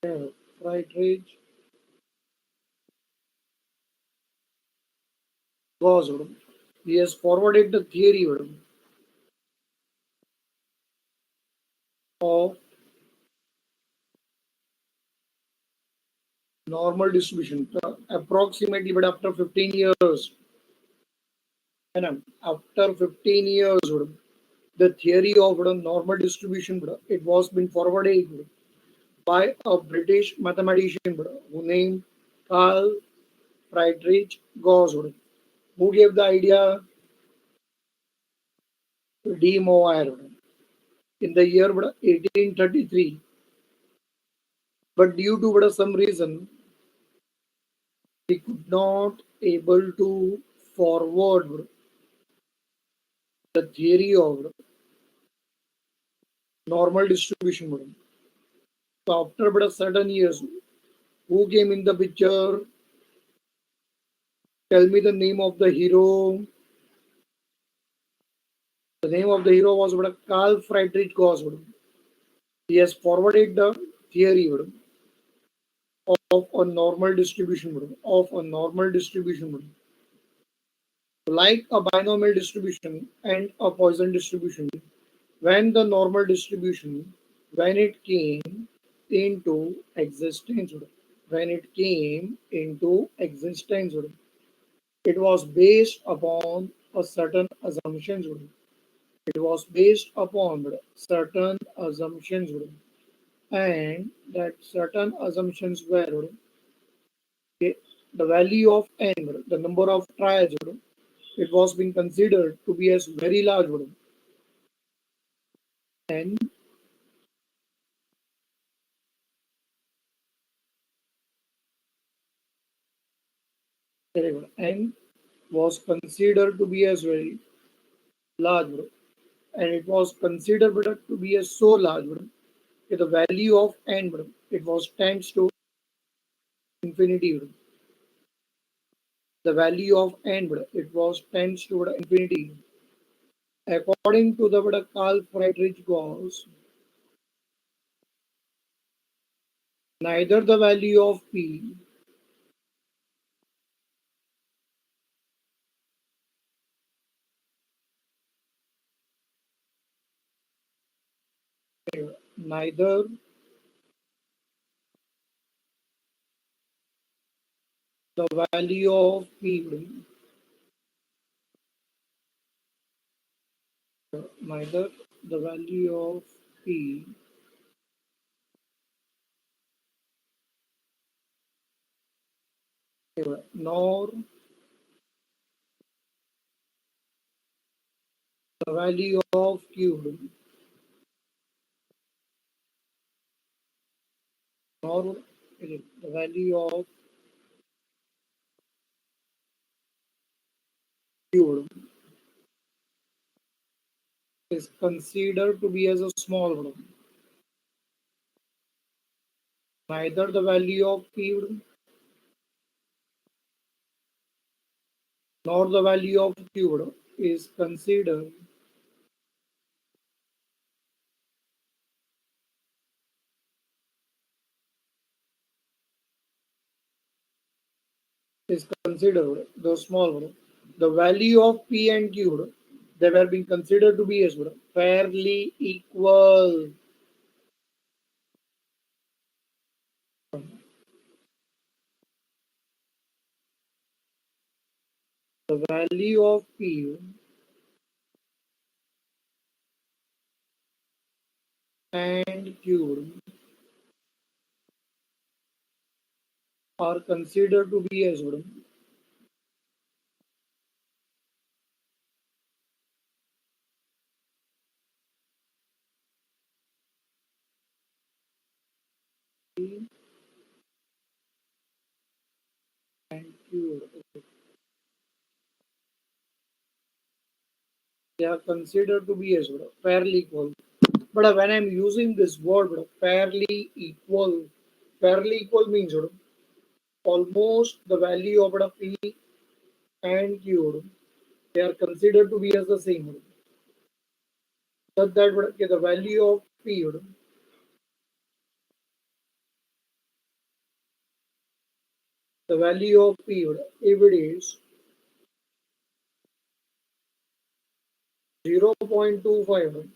Friedrich Gauss. He has forwarded the theory of normal distribution. Approximately, but after 15 years, and after 15 years, the theory of normal distribution, it was been forwarded by a British mathematician who named Carl Friedrich Gauss, who gave the idea de Moivre in the year 1833. But due to some reason, he could not able to forward the theory of normal distribution. So after certain years, who came in the picture? Tell me the name of the hero. The name of the hero was Carl Friedrich Gauss. He has forwarded the theory of a normal distribution like a binomial distribution and a Poisson distribution. When the normal distribution, when it came into existence, when it came into existence, it was based upon a certain assumptions. It was based upon certain assumptions, and that certain assumptions were okay, the value of n, the number of trials, it was being considered to be as very large, and n was considered to be as very large, and it was considered to be as so large, that the value of n, it was tends to infinity. The value of n, it was tends to infinity. According to the Carl Friedrich Gauss, neither the value of p neither the value of p neither the value of p nor the value of q nor the value of q is considered to be as a small one. Neither the value of p nor the value of q is considered the small one. The value of p and q, they were being considered to be as fairly equal. The value of p and q are considered to be as p and q. They are considered to be as fairly equal. But when I'm using this word fairly equal means almost the value of p and q, they are considered to be as the same. Such that the value of p the value of P, if it is 0.25,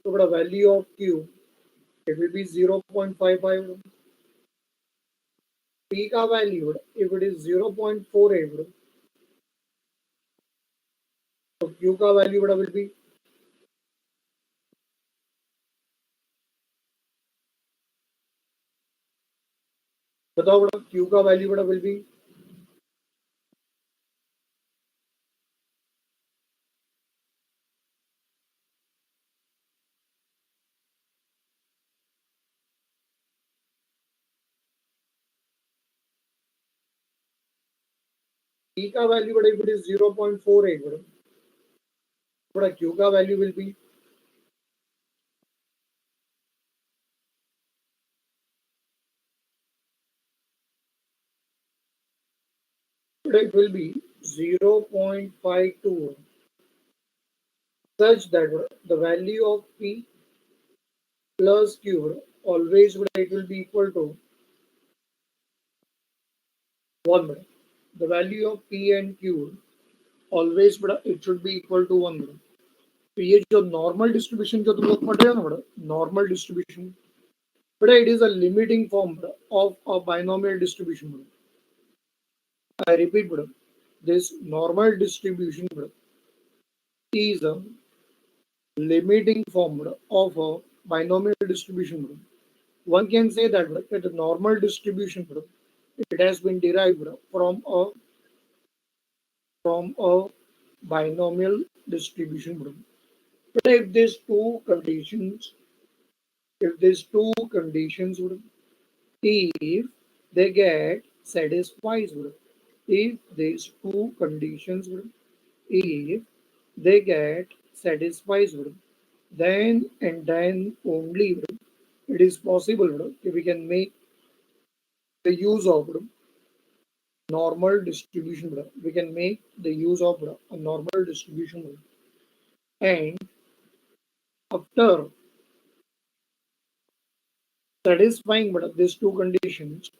so the value of Q, it will be 0.55. P का value, if it is 0.48, so Q का value will be, बताओ बड़ा Q का value will be, P का value if it is 0.48, but Q का value will be, it will be 0.52, such that the value of P plus Q always it will be equal to 1. The value of P and Q always it should be equal to 1. तो ये जो normal distribution जो तुम लोग पढ़ रहे हो ना बड़ा नॉर्मल डिस्ट्रीब्यूशन बड़ा it is a limiting form of a binomial distribution बड़ा आई रिपीट बड़ा this normal distribution is a limiting formula of a binomial distribution. One can say that the normal distribution it has been derived from a binomial distribution. But if these two conditions if they get satisfied, if these two conditions if they get satisfied, then and then only it is possible if we can make the use of normal distribution. We can make the use of a normal distribution. And after satisfying these two conditions,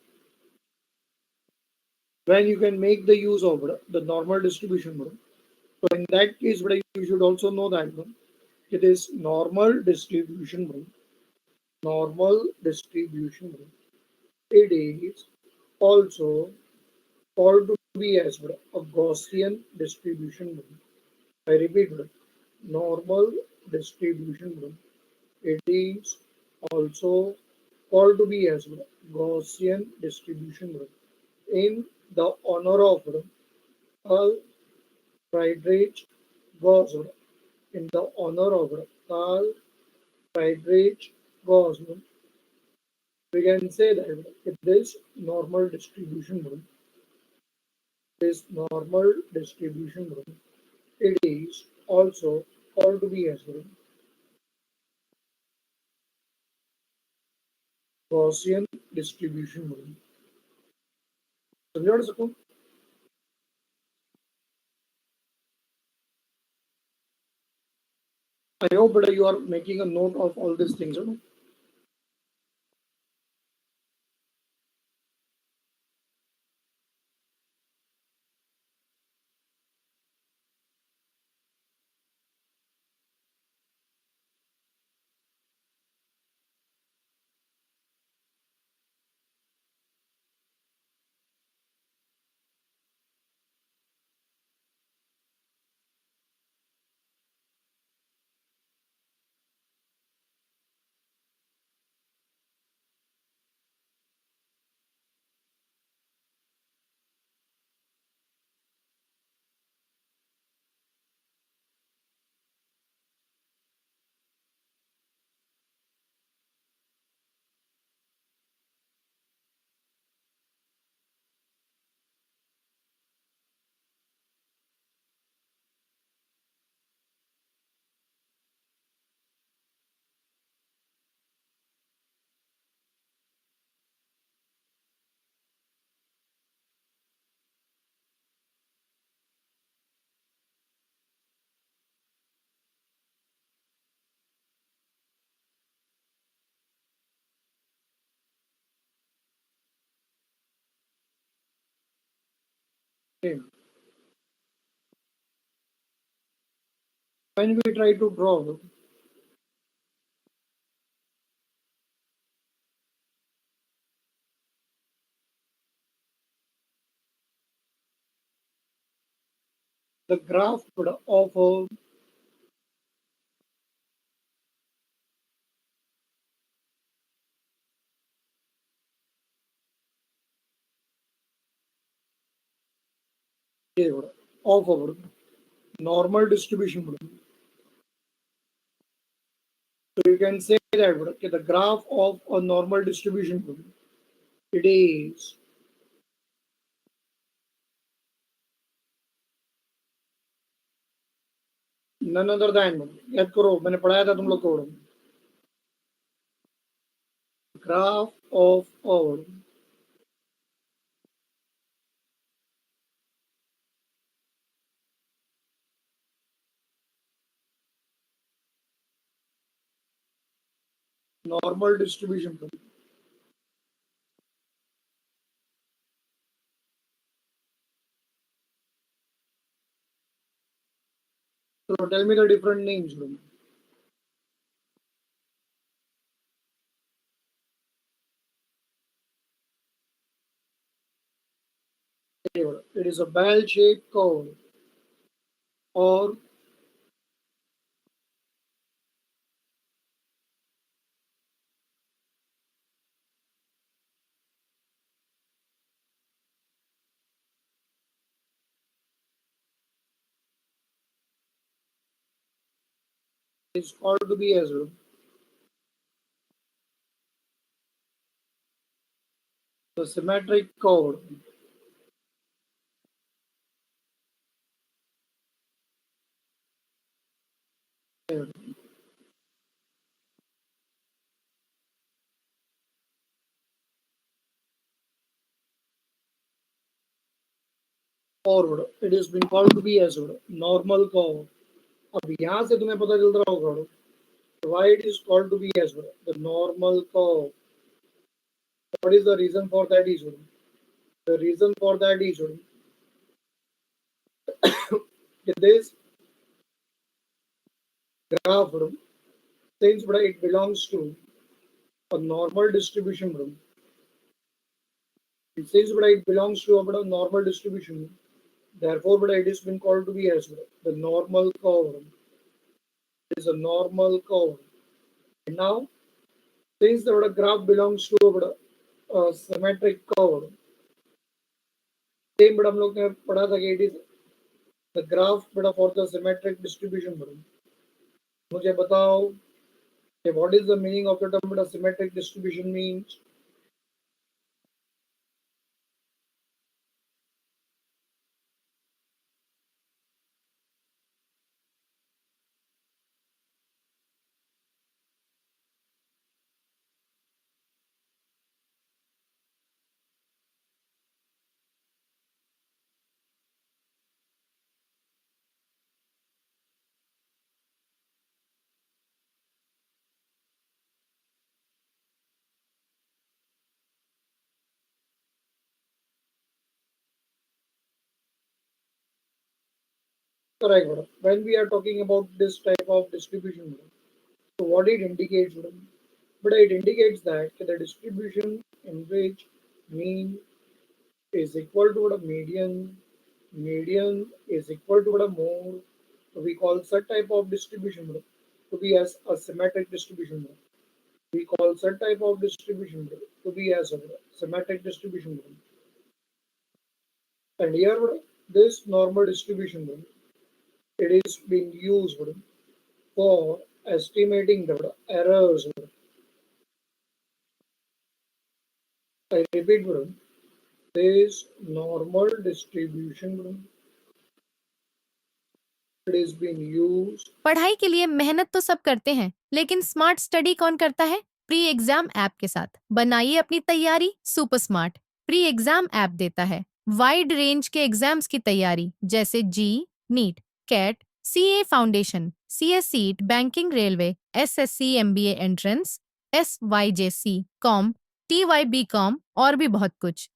when you can make the use of the normal distribution. So in that case, you should also know that it is normal distribution. Normal distribution. It is also called to be as a Gaussian distribution. I repeat, normal distribution. It is also called to be as Gaussian distribution in the honor of Carl Friedrich Gauss. In the honor of Carl Friedrich Gauss, we can say that if this normal distribution it is also called to be as Gaussian distribution. समझ सको I hope that you are making a note of all these things. Okay. When we try to draw the graph of a of a normal distribution. So you can say that okay, the graph of a normal distribution, it is none other than, याद करो मैंने पढ़ाया था तुम लोग को, graph of a normal distribution. So tell me the different names. It is a bell-shaped curve or is called to be as the symmetric curve. Or it has been called to be as normal curve. अब यहाँ से तुम्हें पता चल रहा होगा why it is called to be as the normal curve. What is the reason for that is the reason for that is this graph since it belongs to a normal distribution, since it belongs to a normal distribution, therefore it has been called to be as the normal curve. It is a normal curve. And now since the graph belongs to a symmetric curve, same but हम लोग ने पढ़ा था कि it is the graph for the symmetric distribution. मुझे बताओ कि what is the meaning of the term symmetric distribution means? Correct. When we are talking about this type of distribution, so what it indicates, but it indicates that the distribution in which mean is equal to a median, median is equal to a mode. So we call such type of distribution to be as a symmetric distribution. We call such type of distribution to be as a symmetric distribution. And here, this normal distribution, it is being used for estimating the errors. I repeat, this normal distribution, it is being used. पढ़ाई के लिए मेहनत तो सब करते हैं, लेकिन smart study कौन करता है? प्री एग्जाम ऐप के साथ बनाइए अपनी तैयारी super smart. Pre exam app देता है वाइड रेंज के एग्जाम्स की तैयारी जैसे JEE, NEET, CAT, CA foundation, CSEET, banking, railway, SSC, MBA entrance, SYJC, com, TYB com और भी बहुत कुछ।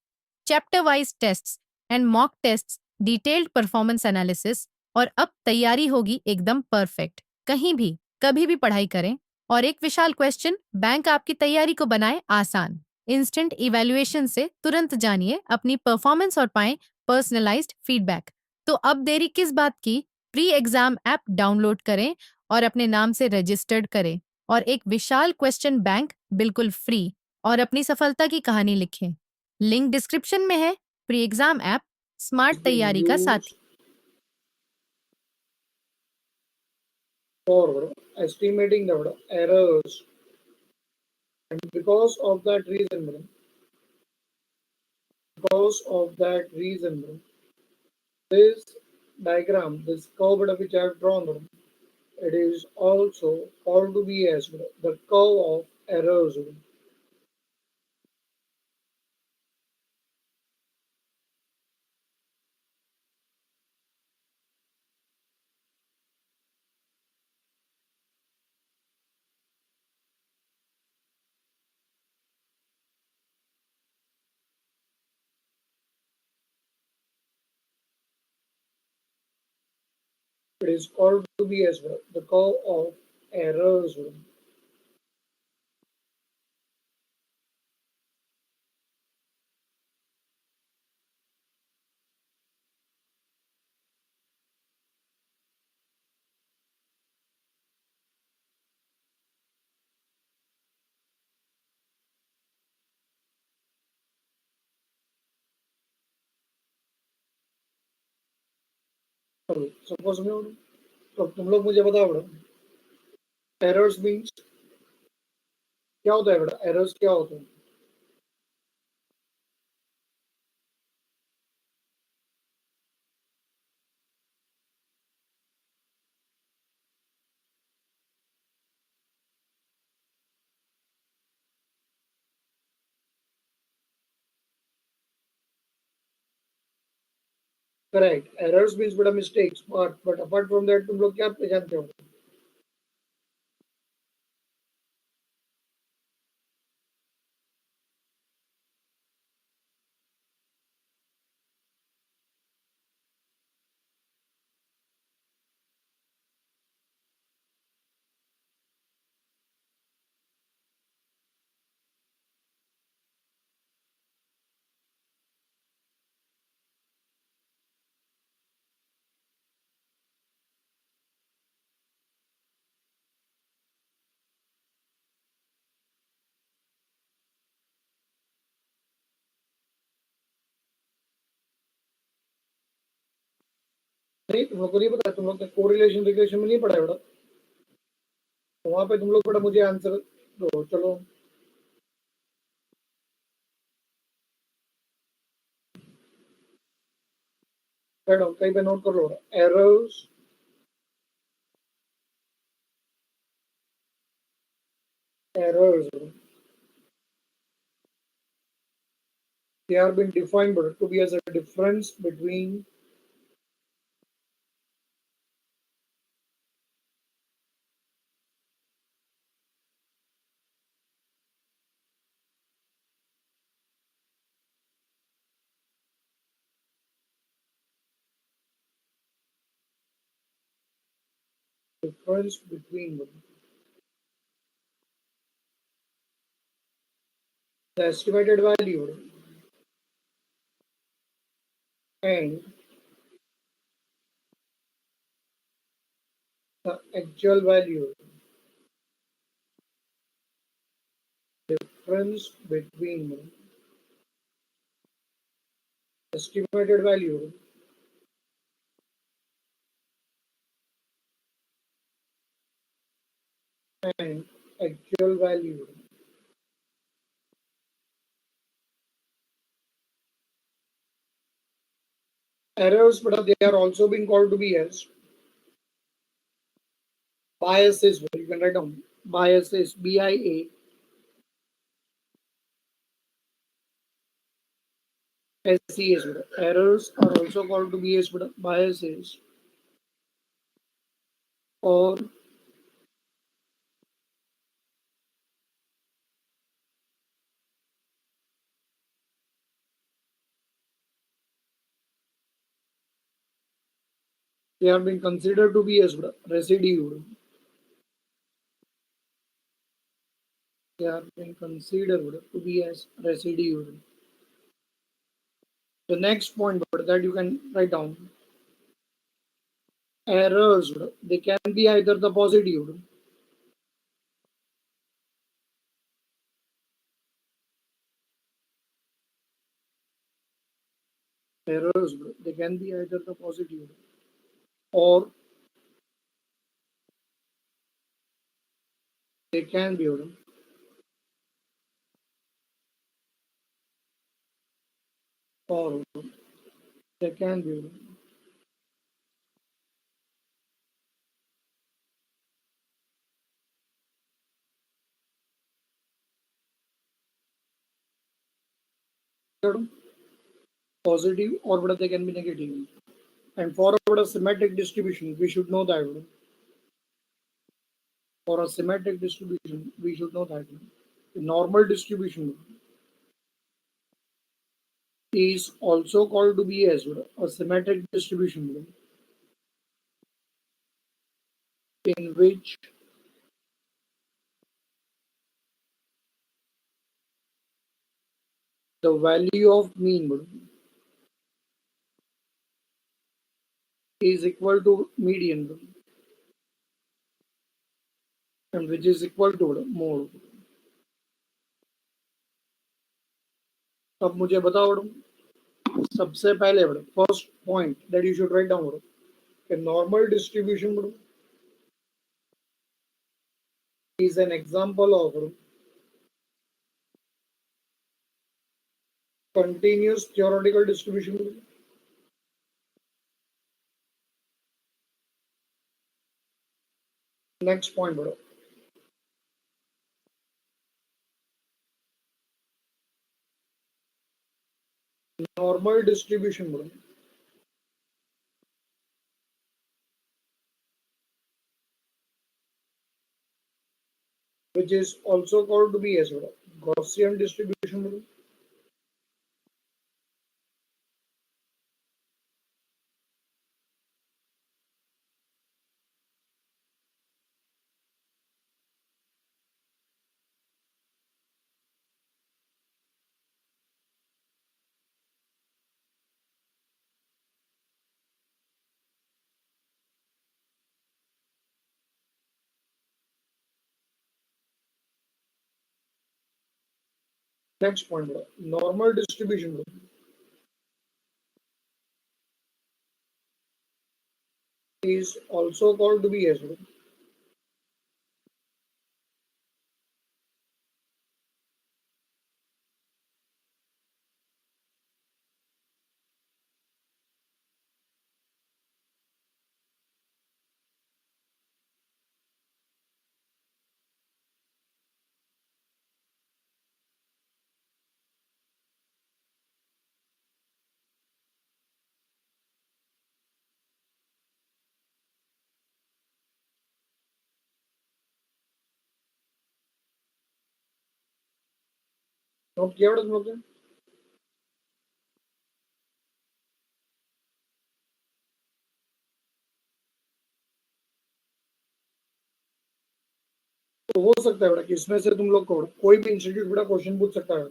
Chapter wise tests and mock tests detailed performance analysis, और अब तैयारी होगी एकदम परफेक्ट। कहीं भी कभी भी पढ़ाई करें। और एक विशाल क्वेश्चन बैंक आपकी तैयारी को बनाए आसान। इंस्टेंट इवैल्यूएशन से तुरंत जानिए अपनी परफॉर्मेंस और पाएं पर्सनलाइज्ड फीडबैक। तो अब देरी किस बात की? प्री एग्जाम ऐप डाउनलोड करें और अपने नाम से रजिस्टर्ड करें और एक विशाल क्वेश्चन बैंक बिल्कुल फ्री और अपनी सफलता की कहानी लिखें। लिंक डिस्क्रिप्शन में है। Pre exam app smart Is being तैयारी का used साथी। for estimating the errors, and because of that reason, this diagram, this curve which I have drawn, it is also called to be as the curve of errors. It is called to be as the curve of errors. Suppose में तो तुम लोग मुझे बताओ errors means क्या होता है बेटा? एरर्स क्या होते हैं? करेक्ट, एरर्स मीन्स बेटा mistakes, but apart from that तुम लोग क्या पहचानते हो? नहीं, तुम लोग को नहीं पता? तुम लोग ने कोरिलेशन रिलेशन में नहीं पढ़ा है बेटा? तो वहां पे तुम लोग बेटा मुझे आंसर दो, चलो। बैठो कहीं पे नोट कर लो। Errors, errors, they are being defined to be as a difference between difference between the estimated value and the actual value. Difference between estimated value and actual value. Errors, but they are also being called to be as biases. You can write down biases, BIASES. Errors are also called to be as biases or They are being considered to be as residue. They are being considered to be as residue. The next point that you can write down, errors, they can be either the positive, errors, they can be either the positive or they can be, or they can be. Positive or they can be negative. And for a symmetric distribution, we should know that. For a symmetric distribution, we should know that the normal distribution is also called to be as a symmetric distribution in which the value of mean is equal to median and which is equal to mode. अब मुझे बताओ सबसे पहले first point that you should write down कि normal distribution is an example of continuous theoretical distribution. Next point, normal distribution which is also called to be as Gaussian distribution. Next point, normal distribution is also called to be as note किया तुम लोग ने? तो हो सकता है कि इसमें से तुम लोग को कोई भी इंस्टीट्यूट बड़ा क्वेश्चन पूछ सकता है.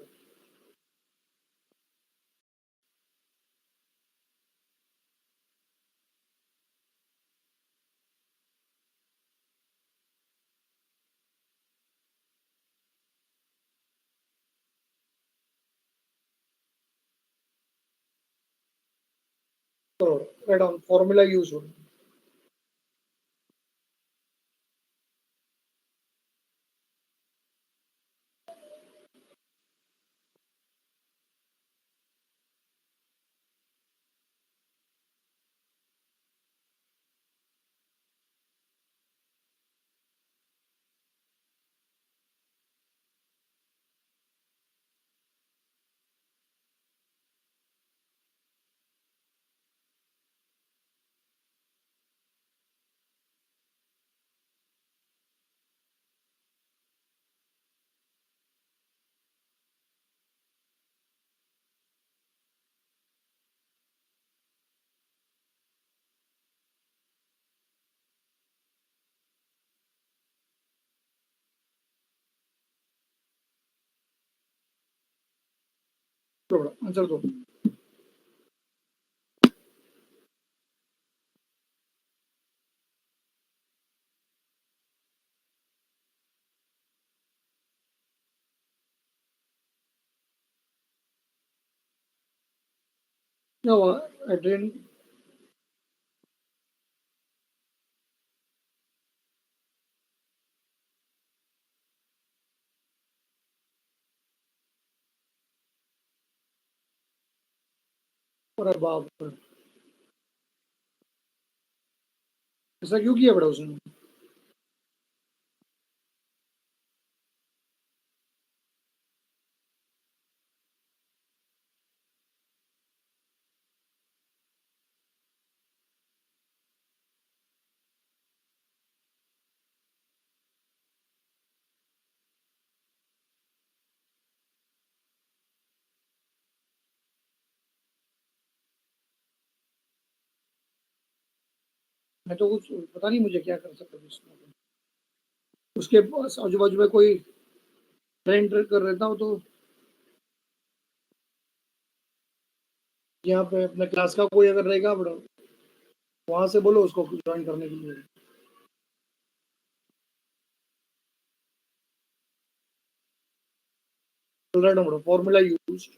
तो राइट ऑन फॉर्मूला यूज हो. आंसर दो. क्या हुआ एड्रियन? अरे बाप रे, ऐसा क्यों किया बड़ा उसने? मैं तो कुछ पता नहीं मुझे क्या कर सकता हूँ इसमें. उसके पास आजू बाजू में कोई ट्रेन कर रहता हूँ तो यहाँ पे अपने क्लास का कोई अगर रहेगा बड़ा, वहां से बोलो उसको ज्वाइन करने के लिए. राइट बड़ा, फॉर्मूला यूज.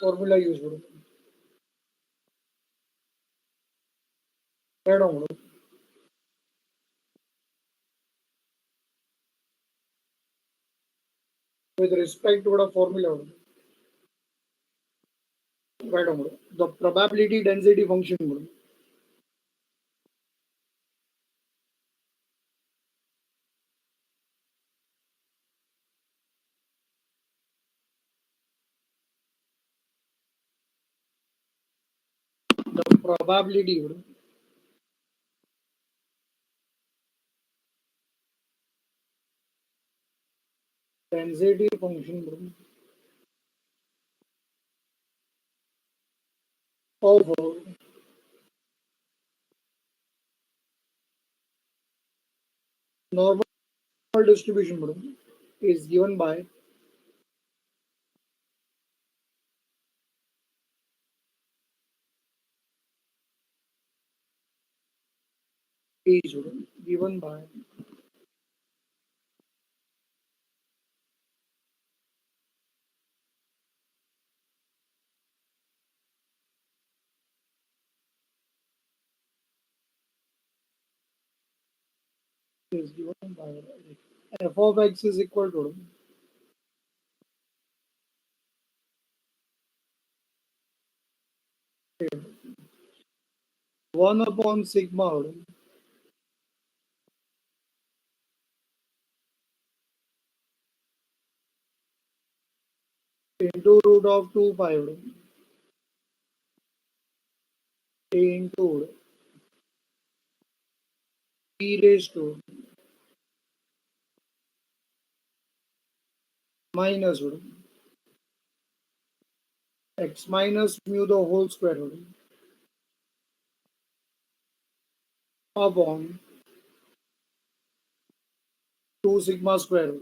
फॉर्मूला यूज करो. राइट बड़ा, with respect to the formula. Right, the probability density function the probability density function of normal distribution is given by is given by is given by f of x is equal to 1 upon sigma into root of 2 pi into e raised to minus x minus mu the whole square upon 2 sigma square.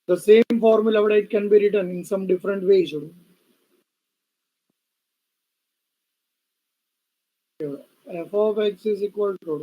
The same formula, but it can be written in some different ways. F of x is equal to